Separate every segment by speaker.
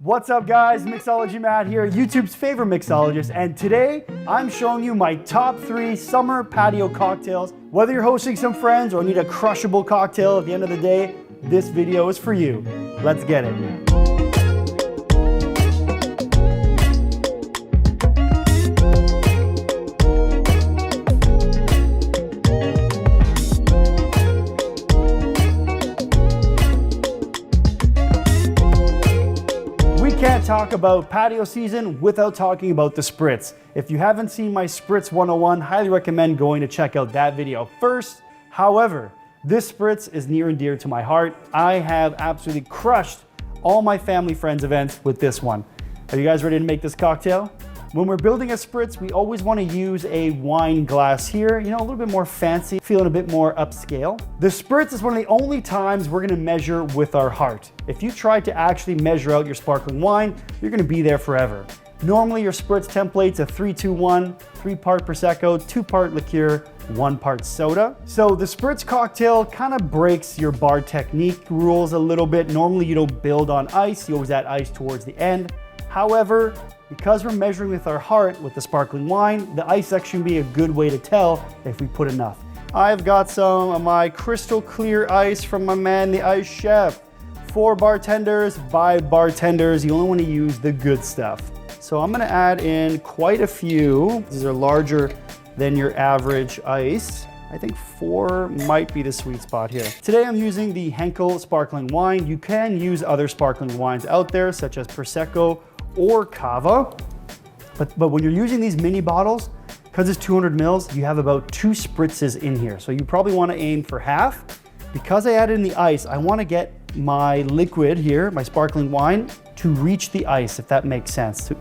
Speaker 1: What's up guys, Mixology Matt here, YouTube's favorite mixologist, and today I'm showing you my top 3 summer patio cocktails. Whether you're hosting some friends or need a crushable cocktail at the end of the day, this video is for you. Let's get it. Can't talk about patio season without talking about the Spritz. If you haven't seen my Spritz 101, highly recommend going to check out that video first. However, this Spritz is near and dear to my heart. I have absolutely crushed all my family friends events with this one. Are you guys ready to make this cocktail? When we're building a Spritz, we always want to use a wine glass here, you know, a little bit more fancy, feeling a bit more upscale. The Spritz is one of the only times we're going to measure with our heart. If you try to actually measure out your sparkling wine, you're going to be there forever. Normally your Spritz template's a 3-2-1, 3-part Prosecco, 2-part liqueur, 1-part soda. So the Spritz cocktail kind of breaks your bar technique rules a little bit. Normally you don't build on ice, you always add ice towards the end. However, because we're measuring with our heart with the sparkling wine, the ice actually be a good way to tell if we put enough. I've got some of my crystal clear ice from my man, the ice chef. For bartenders, by bartenders, you only want to use the good stuff. So I'm gonna add in quite a few. These are larger than your average ice. I think 4 might be the sweet spot here. Today I'm using the Henkel sparkling wine. You can use other sparkling wines out there, such as Prosecco or Cava, but when you're using these mini bottles, because it's 200 mils, you have about 2 spritzes in here. So you probably want to aim for half. Because I added in the ice, I want to get my liquid here, my sparkling wine, to reach the ice, if that makes sense.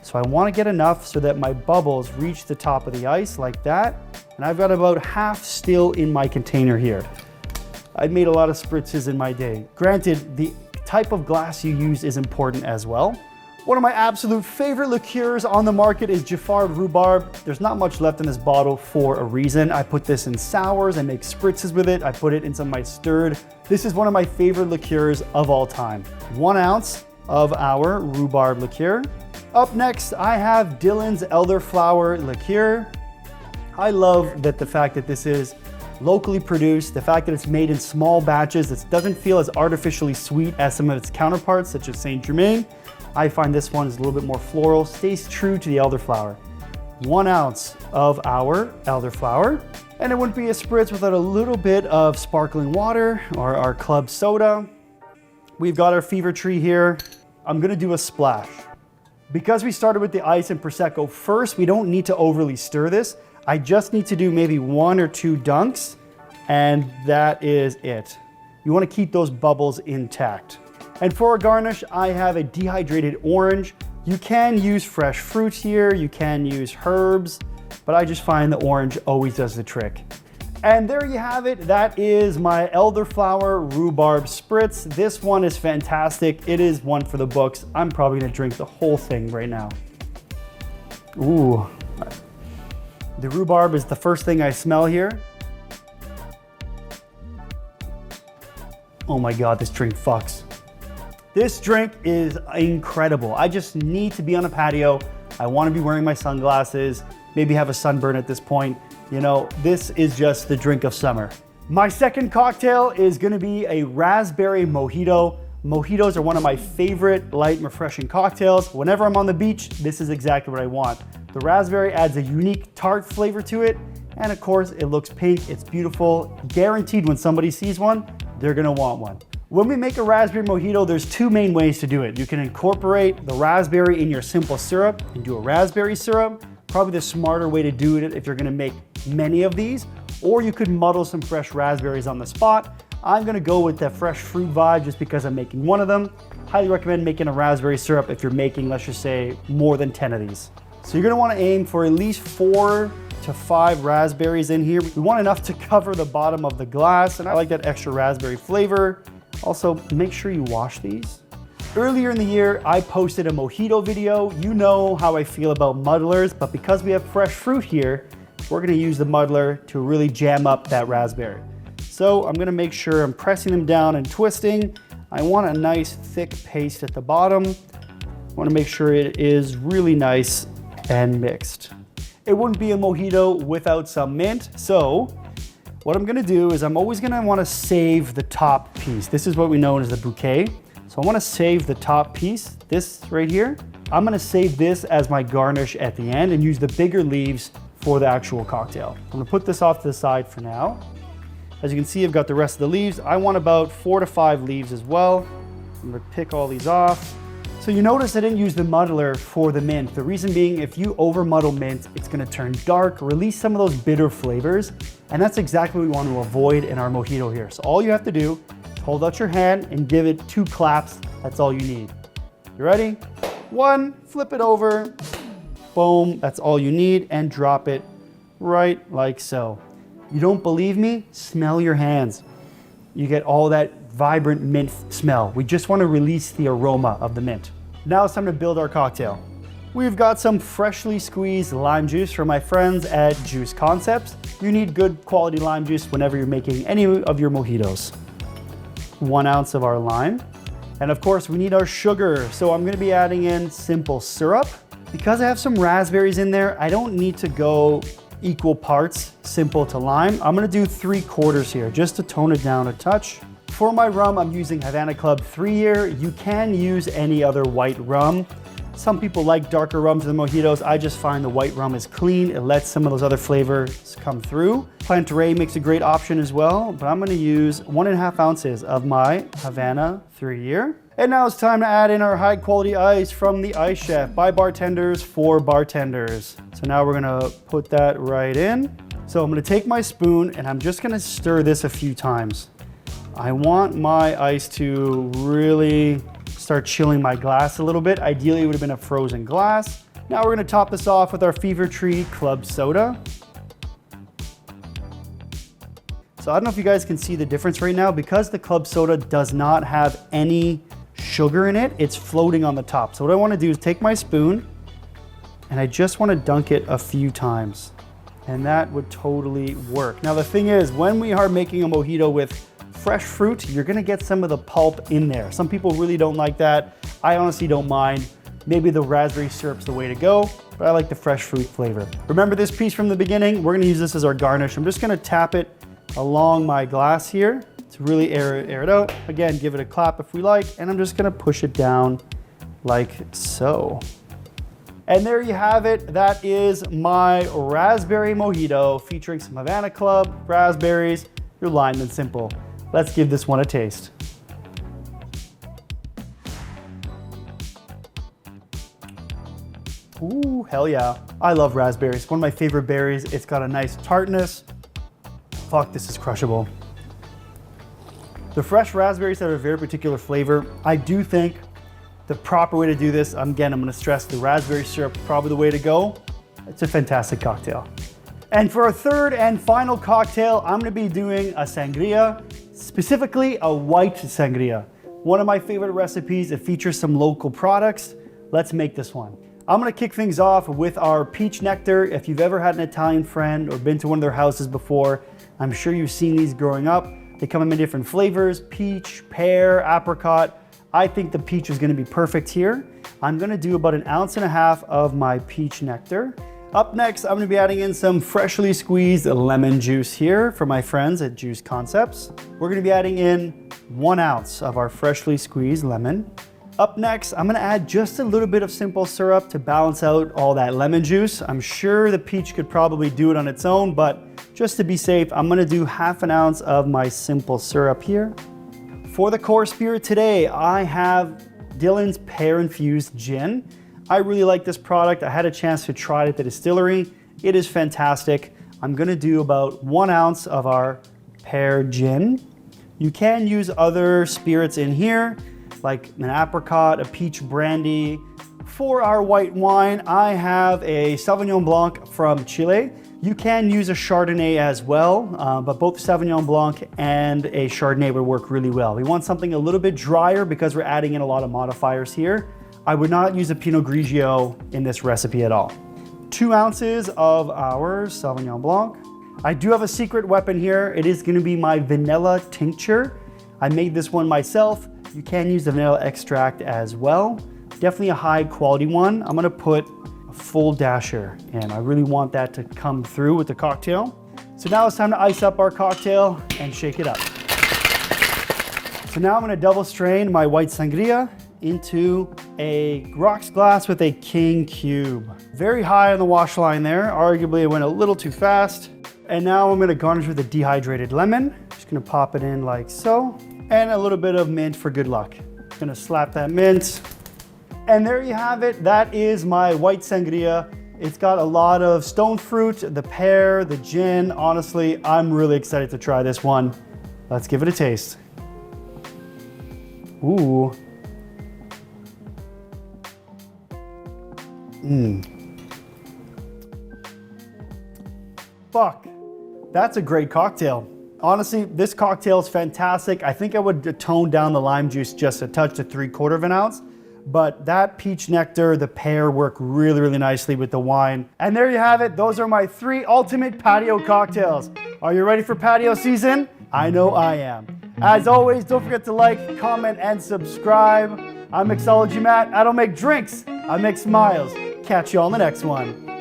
Speaker 1: So I want to get enough so that my bubbles reach the top of the ice like that. And I've got about half still in my container here. I've made a lot of spritzes in my day. Granted, the type of glass you use is important as well. One of my absolute favorite liqueurs on the market is Elderflower Rhubarb. There's not much left in this bottle for a reason. I put this in sours, I make spritzes with it, I put it in some of my stirred. This is one of my favorite liqueurs of all time. 1 ounce of our rhubarb liqueur. Up next, I have Dylan's Elderflower liqueur. I love that the fact that this is locally produced, the fact that it's made in small batches, it doesn't feel as artificially sweet as some of its counterparts, such as Saint Germain. I find this one is a little bit more floral, stays true to the elderflower. 1 ounce of our elderflower. And it wouldn't be a Spritz without a little bit of sparkling water or our club soda. We've got our fever tree here. I'm gonna do a splash. Because we started with the ice and Prosecco first, we don't need to overly stir this. I just need to do maybe 1 or 2 dunks, and that is it. You wanna keep those bubbles intact. And for a garnish, I have a dehydrated orange. You can use fresh fruit here, you can use herbs, but I just find the orange always does the trick. And there you have it. That is my Elderflower Rhubarb Spritz. This one is fantastic. It is one for the books. I'm probably gonna drink the whole thing right now. Ooh. The rhubarb is the first thing I smell here. Oh my God, this drink fucks. This drink is incredible. I just need to be on a patio. I want to be wearing my sunglasses, maybe have a sunburn at this point. You know, this is just the drink of summer. My second cocktail is going to be a Raspberry Mojito. Mojitos are one of my favorite light and refreshing cocktails. Whenever I'm on the beach, this is exactly what I want. The raspberry adds a unique tart flavor to it. And of course, it looks pink, it's beautiful. Guaranteed when somebody sees one, they're gonna want one. When we make a raspberry mojito, there's 2 main ways to do it. You can incorporate the raspberry in your simple syrup and do a raspberry syrup. Probably the smarter way to do it if you're gonna make many of these, or you could muddle some fresh raspberries on the spot. I'm gonna go with that fresh fruit vibe just because I'm making one of them. Highly recommend making a raspberry syrup if you're making, let's just say, more than 10 of these. So you're gonna wanna aim for at least 4 to 5 raspberries in here. We want enough to cover the bottom of the glass, and I like that extra raspberry flavor. Also, make sure you wash these. Earlier in the year, I posted a mojito video. You know how I feel about muddlers, but because we have fresh fruit here, we're gonna use the muddler to really jam up that raspberry. So I'm gonna make sure I'm pressing them down and twisting. I want a nice thick paste at the bottom. I want to make sure it is really nice and mixed. It wouldn't be a mojito without some mint, so what I'm gonna do is I'm always gonna wanna save the top piece. This is what we know as the bouquet. So I wanna save the top piece, this right here. I'm gonna save this as my garnish at the end and use the bigger leaves for the actual cocktail. I'm gonna put this off to the side for now. As you can see, I've got the rest of the leaves. I want about 4 to 5 leaves as well. I'm gonna pick all these off. So you notice I didn't use the muddler for the mint. The reason being, if you over muddle mint, it's gonna turn dark, release some of those bitter flavors, and that's exactly what we want to avoid in our mojito here. So all you have to do is hold out your hand and give it 2 claps. That's all you need. You ready? 1, flip it over, boom, that's all you need, and drop it right like so. You don't believe me? Smell your hands. You get all that vibrant mint smell. We just want to release the aroma of the mint. Now it's time to build our cocktail. We've got some freshly squeezed lime juice from my friends at Juice Concepts. You need good quality lime juice whenever you're making any of your mojitos. 1 ounce of our lime. And of course we need our sugar. So I'm gonna be adding in simple syrup. Because I have some raspberries in there, I don't need to go equal parts simple to lime. I'm gonna do 3/4 here just to tone it down a touch. For my rum, I'm using Havana Club 3-year. You can use any other white rum. Some people like darker rums in the mojitos. I just find the white rum is clean. It lets some of those other flavors come through. Plantaray makes a great option as well, but I'm gonna use 1.5 ounces of my Havana 3-year. And now it's time to add in our high quality ice from the Ice Chef by bartenders for bartenders. So now we're gonna put that right in. So I'm gonna take my spoon and I'm just gonna stir this a few times. I want my ice to really start chilling my glass a little bit. Ideally, it would have been a frozen glass. Now we're gonna top this off with our Fever Tree Club Soda. So I don't know if you guys can see the difference right now. Because the Club Soda does not have any sugar in it, it's floating on the top. So what I wanna do is take my spoon and I just wanna dunk it a few times. And that would totally work. Now the thing is, when we are making a mojito with fresh fruit, you're gonna get some of the pulp in there. Some people really don't like that. I honestly don't mind. Maybe the raspberry syrup's the way to go, but I like the fresh fruit flavor. Remember this piece from the beginning? We're gonna use this as our garnish. I'm just gonna tap it along my glass here to really air it out. Again, give it a clap if we like, and I'm just gonna push it down like so. And there you have it. That is my raspberry mojito featuring some Havana Club, raspberries, your lime and simple. Let's give this one a taste. Ooh, hell yeah. I love raspberries. One of my favorite berries. It's got a nice tartness. Fuck, this is crushable. The fresh raspberries have a very particular flavor. I do think the proper way to do this, again, I'm gonna stress the raspberry syrup, probably the way to go. It's a fantastic cocktail. And for our third and final cocktail, I'm gonna be doing a sangria, specifically a white sangria. One of my favorite recipes. It features some local products. Let's make this one. I'm gonna kick things off with our peach nectar. If you've ever had an Italian friend or been to one of their houses before, I'm sure you've seen these growing up. They come in many different flavors, peach, pear, apricot. I think the peach is gonna be perfect here. I'm gonna do about 1.5 ounces of my peach nectar. Up next, I'm gonna be adding in some freshly squeezed lemon juice here for my friends at Juice Concepts. We're gonna be adding in 1 ounce of our freshly squeezed lemon. Up next, I'm gonna add just a little bit of simple syrup to balance out all that lemon juice. I'm sure the peach could probably do it on its own, but just to be safe, I'm gonna do 1/2 ounce of my simple syrup here. For the core spirit today, I have Dylan's Pear Infused Gin. I really like this product. I had a chance to try it at the distillery. It is fantastic. I'm gonna do about 1 ounce of our pear gin. You can use other spirits in here, like an apricot, a peach brandy. For our white wine, I have a Sauvignon Blanc from Chile. You can use a Chardonnay as well, but both Sauvignon Blanc and a Chardonnay would work really well. We want something a little bit drier because we're adding in a lot of modifiers here. I would not use a Pinot Grigio in this recipe at all. 2 ounces of our Sauvignon Blanc. I do have a secret weapon here. It is gonna be my vanilla tincture. I made this one myself. You can use the vanilla extract as well. Definitely a high quality one. I'm gonna put a full dasher in. I really want that to come through with the cocktail. So now it's time to ice up our cocktail and shake it up. So now I'm gonna double strain my white sangria into a rocks glass with a king cube. Very high on the wash line there. Arguably it went a little too fast. And now I'm gonna garnish with a dehydrated lemon. Just gonna pop it in like so. And a little bit of mint for good luck. Gonna slap that mint. And there you have it. That is my white sangria. It's got a lot of stone fruit, the pear, the gin. Honestly, I'm really excited to try this one. Let's give it a taste. Ooh. Fuck, that's a great cocktail. Honestly, this cocktail is fantastic. I think I would tone down the lime juice just a touch to 3/4 of an ounce, but that peach nectar, the pear work really, really nicely with the wine. And there you have it. Those are my 3 ultimate patio cocktails. Are you ready for patio season? I know I am. As always, don't forget to like, comment, and subscribe. I'm Mixology Matt. I don't make drinks, I make smiles. Catch you on the next one.